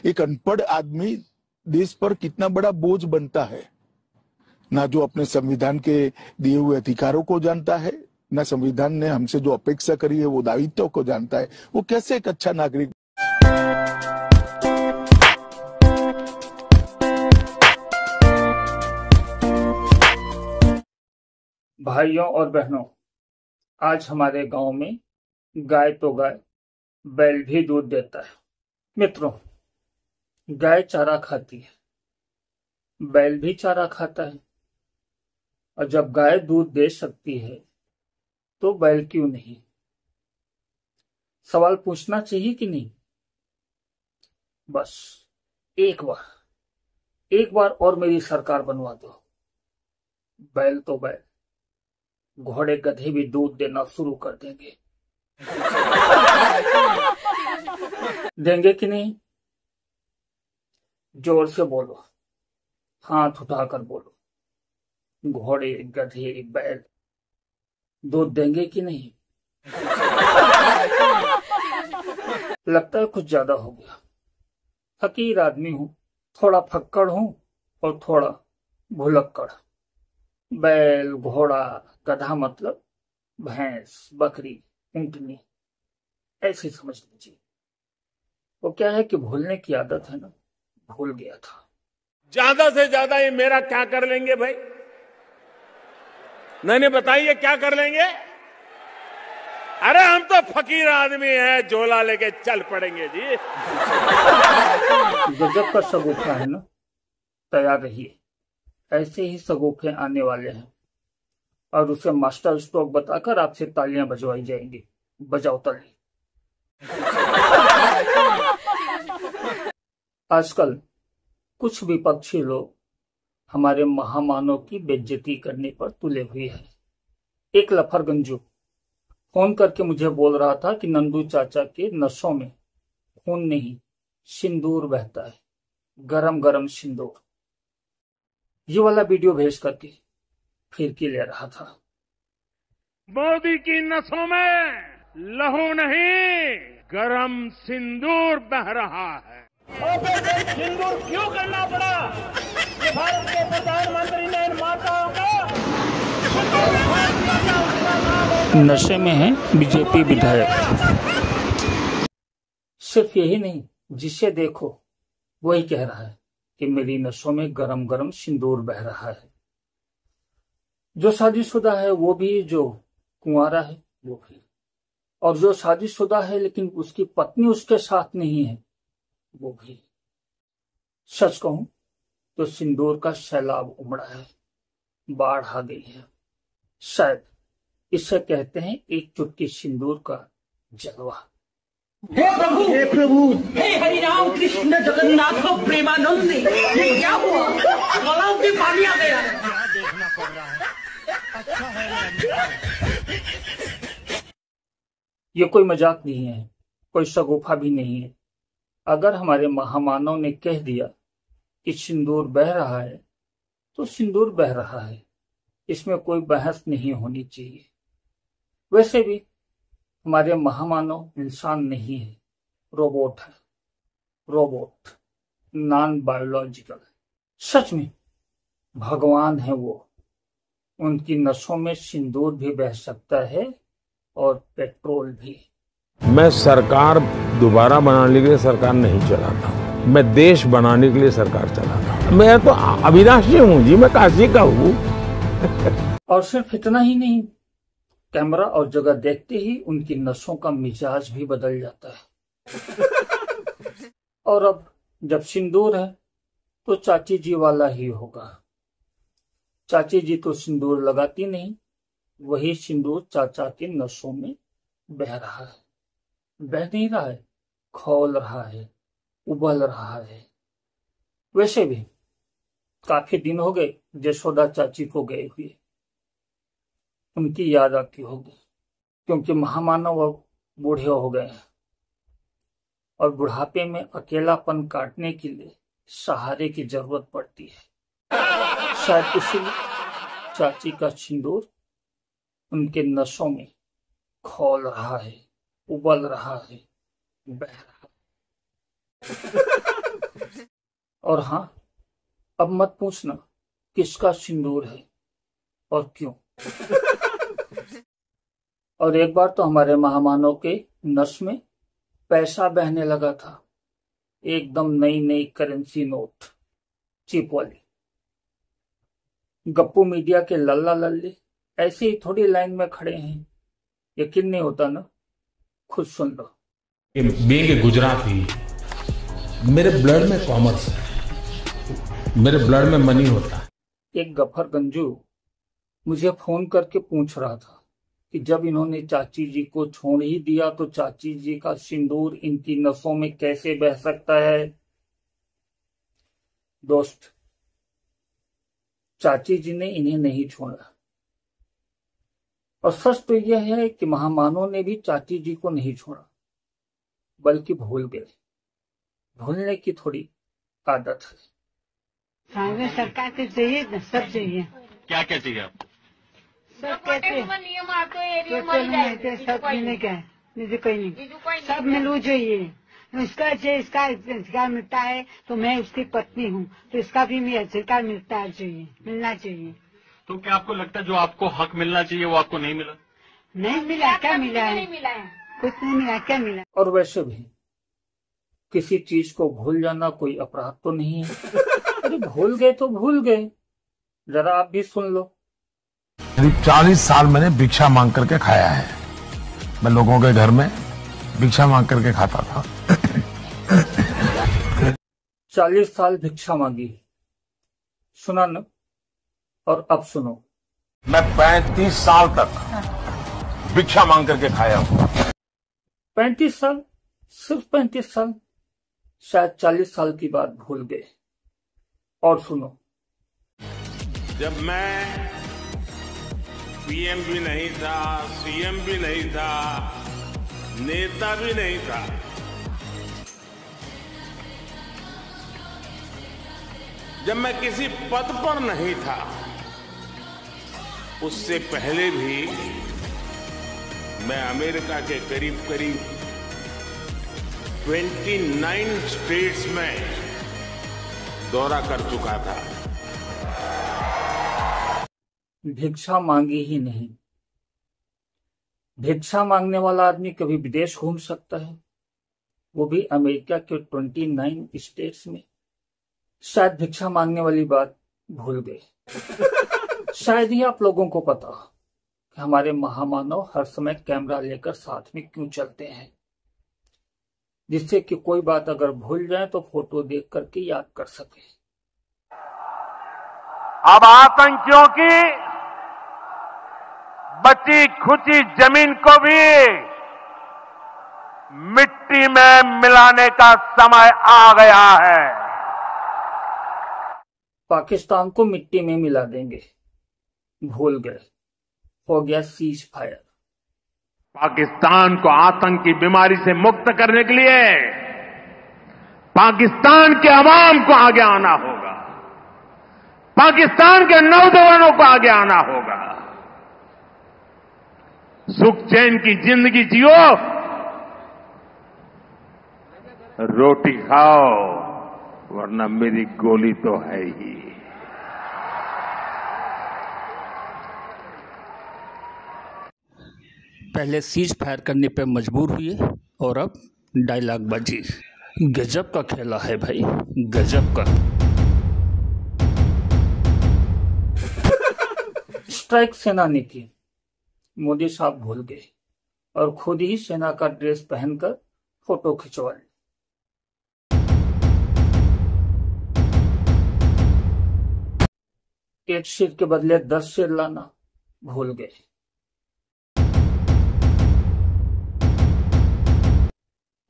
एक अनपढ़ आदमी देश पर कितना बड़ा बोझ बनता है, ना जो अपने संविधान के दिए हुए अधिकारों को जानता है, ना संविधान ने हमसे जो अपेक्षा करी है वो दायित्व को जानता है। वो कैसे एक अच्छा नागरिक। भाइयों और बहनों, आज हमारे गांव में गाय तो गाय, बैल भी दूध देता है। मित्रों, गाय चारा खाती है, बैल भी चारा खाता है, और जब गाय दूध दे सकती है तो बैल क्यों नहीं? सवाल पूछना चाहिए कि नहीं? बस एक बार और मेरी सरकार बनवा दो। बैल तो बैल, घोड़े गधे भी दूध देना शुरू कर देंगे। देंगे कि नहीं? जोर से बोलो, हाथ उठाकर बोलो। घोड़े गधे बैल दूध देंगे कि नहीं? लगता है कुछ ज्यादा हो गया। फकीर आदमी हूं, थोड़ा फक्कड़ हूं और थोड़ा भुलक्कड़। बैल, घोड़ा, गधा मतलब भैंस, बकरी, ऊंटनी, ऐसे समझ लीजिए। वो क्या है कि भूलने की आदत है ना, भूल गया था। ज्यादा से ज्यादा ये मेरा क्या कर लेंगे भाई? नहीं बताइए क्या कर लेंगे? अरे हम तो फकीर आदमी हैं, झोला लेके चल पड़ेंगे जी। गजब का सगोफा है ना, तैयार रहिए। ऐसे ही सगोफे आने वाले हैं और उसे मास्टर स्ट्रोक बताकर आपसे तालियां बजवाई जाएंगी। बजाओ ताली। आजकल कुछ विपक्षी लोग हमारे महामानव की बेइज्जती करने पर तुले हुए हैं। एक लफरगंजू फोन करके मुझे बोल रहा था कि नंदू चाचा के नसों में खून नहीं सिंदूर बहता है, गरम गरम सिंदूर। ये वाला वीडियो भेज करके फिरकी ले रहा था। मोदी की नसों में लहू नहीं, गरम सिंदूर बह रहा है। ऑपरेशन सिंदूर क्यों करना पड़ा? ये भारत के प्रधानमंत्री ने इन माताओं को नशे में है बीजेपी विधायक। सिर्फ यही नहीं, जिसे देखो वही कह रहा है कि मेरी नसों में गरम गरम सिंदूर बह रहा है। जो शादीशुदा है वो भी, जो कुंवारा है वो भी, और जो शादीशुदा है लेकिन उसकी पत्नी उसके साथ नहीं है वो भी। सच कहूं तो सिंदूर का सैलाब उमड़ा है, बाढ़ आ गई है। शायद इसे कहते हैं एक चुटकी सिंदूर का जलवा। हे प्रभु, हे हरि राम कृष्ण जगन्नाथ प्रेमानंद, ये क्या हुआ? गलाव में पानी आ गया। देखना पड़ रहा है। अच्छा है। ये कोई मजाक नहीं है, कोई शगुफा भी नहीं है। अगर हमारे महामानव ने कह दिया कि सिंदूर बह रहा है तो सिंदूर बह रहा है, इसमें कोई बहस नहीं होनी चाहिए। वैसे भी हमारे महामानव इंसान नहीं है, रोबोट है। Robot, non biological. सच में भगवान है वो। उनकी नसों में सिंदूर भी बह सकता है और पेट्रोल भी। मैं सरकार दोबारा बनाने के लिए सरकार नहीं चलाता हूँ, मैं देश बनाने के लिए सरकार चलाता हूँ। मैं तो अविनाशी हूँ जी, मैं काशी का हूँ। और सिर्फ इतना ही नहीं, कैमरा और जगह देखते ही उनकी नसों का मिजाज भी बदल जाता है। और अब जब सिंदूर है तो चाची जी वाला ही होगा। चाची जी तो सिंदूर लगाती नहीं, वही सिंदूर चाचा के नसों में बह रहा है। बह नहीं रहा है, खौल रहा है, उबल रहा है। वैसे भी काफी दिन हो गए जसोदा चाची को गए हुए। उनकी याद आती होगी, क्योंकि महामानव अब बूढ़े हो गए हैं और बुढ़ापे में अकेलापन काटने के लिए सहारे की जरूरत पड़ती है। शायद इसीलिए चाची का सिंदूर उनके नसों में खौल रहा है, उबल रहा है, बह रहा है। और हाँ, अब मत पूछना किसका सिंदूर है और क्यों। और एक बार तो हमारे महामानव के नस में पैसा बहने लगा था, एकदम नई नई करेंसी नोट, चिप वाली। गप्पू मीडिया के लल्ला लल्ले ऐसे ही थोड़ी लाइन में खड़े हैं, यकीन नहीं होता ना, खुद सुन लो। बीइंग गुजराती, मेरे ब्लड में कॉमर्स है, मेरे ब्लड में मनी होता है। एक गफर गंजू मुझे फोन करके पूछ रहा था कि जब इन्होंने चाची जी को छोड़ ही दिया तो चाची जी का सिंदूर इनकी नसों में कैसे बह सकता है। दोस्त, चाची जी ने इन्हें नहीं छोड़ा, और सच तो यह है कि महामानव ने भी चाची जी को नहीं छोड़ा, बल्कि भूल गए। भूलने की थोड़ी आदत है। कांग्रेस सरकार के चाहिए न, सब चाहिए। क्या क्या चाहिए आपको? सब कहते हैं सब मिलने का है, मुझे कोई नहीं, सब मिलू चाहिए। इसका इसका अधिकार मिलता है तो मैं उसकी पत्नी हूँ, तो इसका भी अधिकार मिलना चाहिए। तो क्या आपको लगता है जो आपको हक मिलना चाहिए वो आपको नहीं मिला? नहीं मिला, क्या मिला है? कुछ नहीं मिला, क्या मिला? और वैसे भी किसी चीज को भूल जाना कोई अपराध तो नहीं है। अरे भूल गए तो भूल गए, जरा आप भी सुन लो। करीब 40 साल मैंने भिक्षा मांग करके खाया है। मैं लोगों के घर में भिक्षा मांग करके खाता था। 40 साल भिक्षा मांगी, सुना न? और अब सुनो। मैं 35 साल तक भिक्षा मांग करके खाया हूँ। 35 साल, सिर्फ 35 साल, शायद 40 साल की बात भूल गए। और सुनो। जब मैं पीएम भी नहीं था, सीएम भी नहीं था, नेता भी नहीं था, जब मैं किसी पद पर नहीं था, उससे पहले भी मैं अमेरिका के करीब करीब 29 स्टेट्स में दौरा कर चुका था। भिक्षा मांगी ही नहीं। भिक्षा मांगने वाला आदमी कभी विदेश घूम सकता है, वो भी अमेरिका के 29 स्टेट्स में। शायद भिक्षा मांगने वाली बात भूल गए। शायद ही आप लोगों को पता कि हमारे महामानव हर समय कैमरा लेकर साथ में क्यों चलते हैं, जिससे कि कोई बात अगर भूल जाए तो फोटो देख करके याद कर सके। अब आतंकियों की बची खुची जमीन को भी मिट्टी में मिलाने का समय आ गया है। पाकिस्तान को मिट्टी में मिला देंगे, भूल गए, हो गया सीज फायर। पाकिस्तान को आतंक की बीमारी से मुक्त करने के लिए पाकिस्तान के अवाम को आगे आना होगा, पाकिस्तान के नौजवानों को आगे आना होगा। सुख चैन की जिंदगी जियो, रोटी खाओ, वरना मेरी गोली तो है ही। पहले सीज फायर करने पे मजबूर हुए और अब डायलॉग बाजी। गजब का खेला है भाई, गजब का। स्ट्राइक सेना ने की, मोदी साहब भूल गए और खुद ही सेना का ड्रेस पहनकर फोटो खिंचवा ली। एक शेर के बदले 10 शेर लाना भूल गए।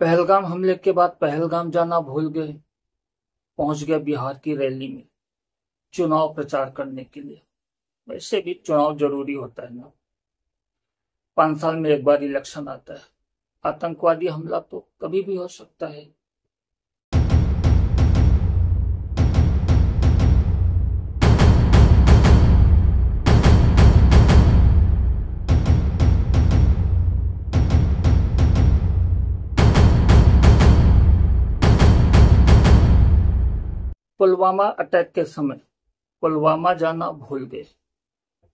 पहलगाम हमले के बाद पहलगाम जाना भूल गए, पहुंच गए बिहार की रैली में चुनाव प्रचार करने के लिए। वैसे भी चुनाव जरूरी होता है ना, 5 साल में एक बार इलेक्शन आता है। आतंकवादी हमला तो कभी भी हो सकता है। पुलवामा अटैक के समय पुलवामा जाना भूल गए।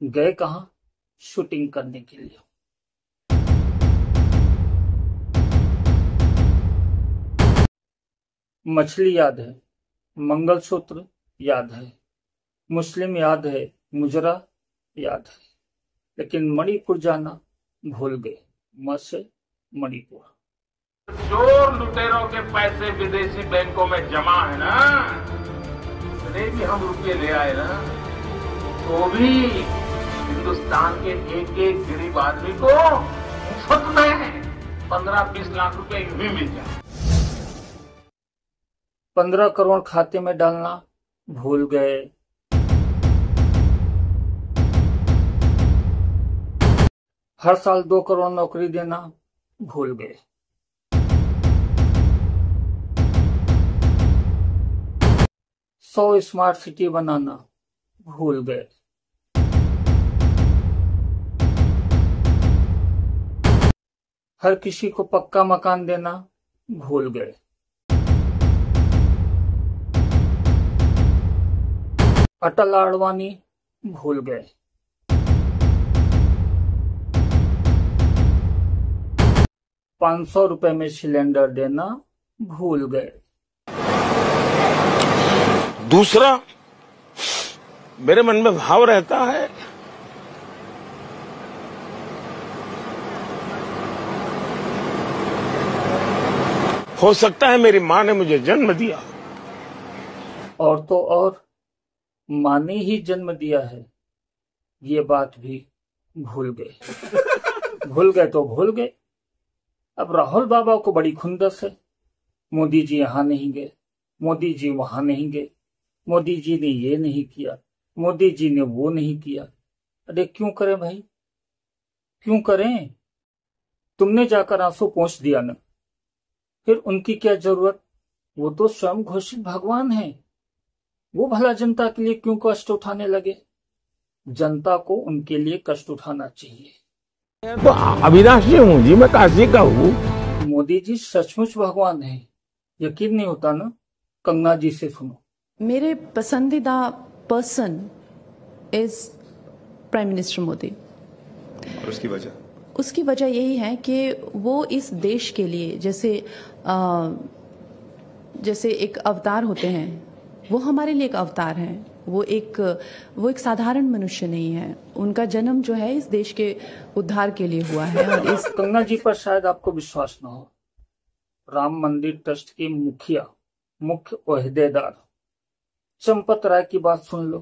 गए कहां? शूटिंग करने के लिए। मछली याद है, मंगलसूत्र याद है, मुस्लिम याद है, मुजरा याद है, लेकिन मणिपुर जाना भूल गए। म से मणिपुर। चोर लुटेरों के पैसे विदेशी बैंकों में जमा है ना, इतने भी हम रुपये ले आए ना, तो भी हिंदुस्तान के एक एक गरीब आदमी को मुफ्त में 15-20 लाख रुपए यूं भी मिल जाए। 15 करोड़ खाते में डालना भूल गए। हर साल 2 करोड़ नौकरी देना भूल गए। सौ स्मार्ट सिटी बनाना भूल गए। हर किसी को पक्का मकान देना भूल गए। अटल आडवाणी भूल गए। ₹500 में सिलेंडर देना भूल गए। दूसरा, मेरे मन में भाव रहता है हो सकता है मेरी मां ने मुझे जन्म दिया, और तो और मां ने ही जन्म दिया है, ये बात भी भूल गए। भूल गए तो भूल गए। अब राहुल बाबा को बड़ी खुंदस है। मोदी जी यहाँ नहीं गए, मोदी जी वहां नहीं गए, मोदी जी ने ये नहीं किया, मोदी जी ने वो नहीं किया। अरे क्यों करें भाई, क्यों करें? तुमने जाकर आंसू पोंछ दिया ना, फिर उनकी क्या जरूरत? वो तो स्वयं घोषित भगवान है। वो भला जनता के लिए क्यों कष्ट उठाने लगे? जनता को उनके लिए कष्ट उठाना चाहिए। मैं तो अविनाशी हूँ जी, मैं काशी का हूँ। मोदी जी सचमुच भगवान है। यकीन नहीं होता ना? कंगना जी से सुनो। मेरे पसंदीदा person is prime minister Modi. और उसकी वजह? उसकी वजह यही है कि वो इस देश के लिए जैसे एक अवतार होते हैं, वो हमारे लिए एक अवतार हैं। वो एक साधारण मनुष्य नहीं है। उनका जन्म जो है इस देश के उद्धार के लिए हुआ है। और इस कंगना जी पर शायद आपको विश्वास न हो, राम मंदिर ट्रस्ट की मुख्य ओहदेदार चंपत राय की बात सुन लो।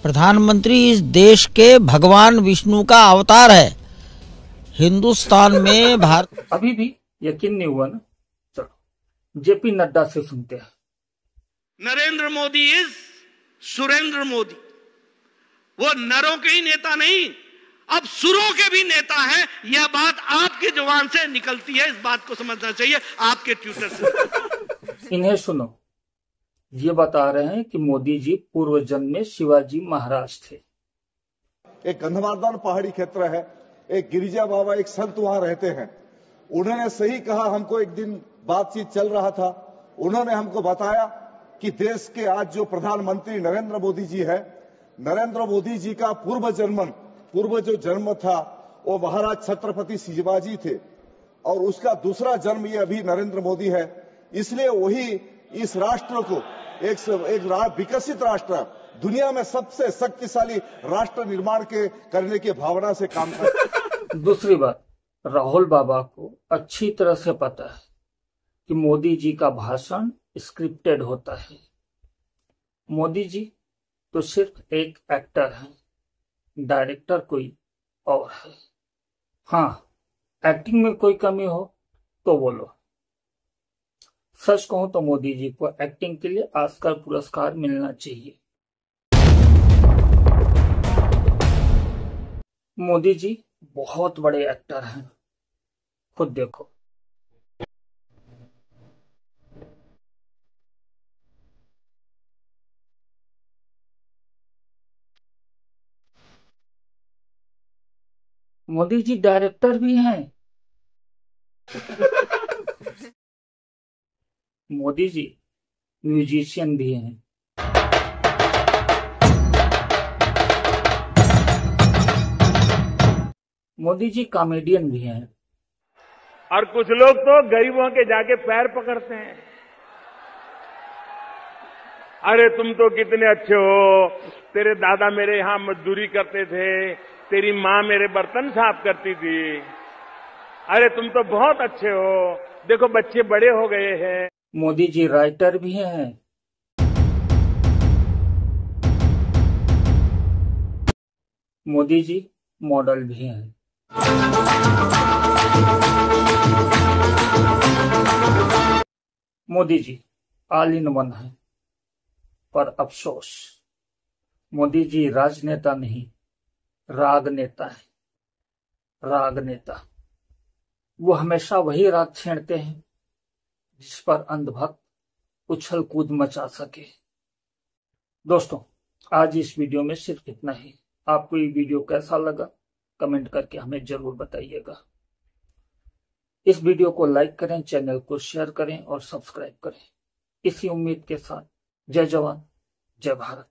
प्रधानमंत्री इस देश के भगवान विष्णु का अवतार है। हिंदुस्तान में भारत अभी भी यकीन नहीं हुआ ना? चलो जेपी नड्डा से सुनते हैं। नरेंद्र मोदी इज सुरेंद्र मोदी। वो नरों के ही नेता नहीं, अब सुरों के भी नेता हैं। यह बात आपकी जुबान से निकलती है, इस बात को समझना चाहिए, आपके ट्विटर से। इन्हें सुनो, ये बता रहे हैं कि मोदी जी पूर्व जन्म में शिवाजी महाराज थे। एक गंधमार्दन पहाड़ी क्षेत्र है, एक गिरिजा बाबा एक संत वहां रहते हैं। उन्होंने सही कहा, हमको एक दिन बातचीत चल रहा था, उन्होंने हमको बताया कि देश के आज जो प्रधानमंत्री नरेंद्र मोदी जी है, नरेंद्र मोदी जी का पूर्व जो जन्म था वो महाराज छत्रपति शिवाजी थे, और उसका दूसरा जन्म ये अभी नरेंद्र मोदी है। इसलिए वही इस राष्ट्र को एक विकसित राष्ट्र, दुनिया में सबसे शक्तिशाली राष्ट्र निर्माण करने की भावना से काम कर। दूसरी बात, राहुल बाबा को अच्छी तरह से पता है कि मोदी जी का भाषण स्क्रिप्टेड होता है। मोदी जी तो सिर्फ एक एक्टर है, डायरेक्टर कोई और है। हाँ, एक्टिंग में कोई कमी हो तो बोलो। सच कहूं तो मोदी जी को एक्टिंग के लिए ऑस्कर पुरस्कार मिलना चाहिए। मोदी जी बहुत बड़े एक्टर हैं, खुद देखो। मोदी जी डायरेक्टर भी हैं। मोदी जी म्यूजिशियन भी हैं। मोदी जी कॉमेडियन भी हैं। और कुछ लोग तो गरीबों के जाके पैर पकड़ते हैं। अरे तुम तो कितने अच्छे हो, तेरे दादा मेरे यहां मजदूरी करते थे, तेरी माँ मेरे बर्तन साफ करती थी, अरे तुम तो बहुत अच्छे हो, देखो बच्चे बड़े हो गए हैं। मोदी जी राइटर भी हैं। मोदी जी मॉडल भी हैं। Modi ji all in one है, पर अफसोस मोदी जी राजनेता नहीं, राग नेता है। राग नेता वो हमेशा वही राग छेड़ते हैं जिस पर अंधभक्त उछल कूद मचा सके। दोस्तों, आज इस वीडियो में सिर्फ इतना ही। आपको ये वीडियो कैसा लगा कमेंट करके हमें जरूर बताइएगा। इस वीडियो को लाइक करें, चैनल को शेयर करें और सब्सक्राइब करें। इसी उम्मीद के साथ जय जवान जय भारत।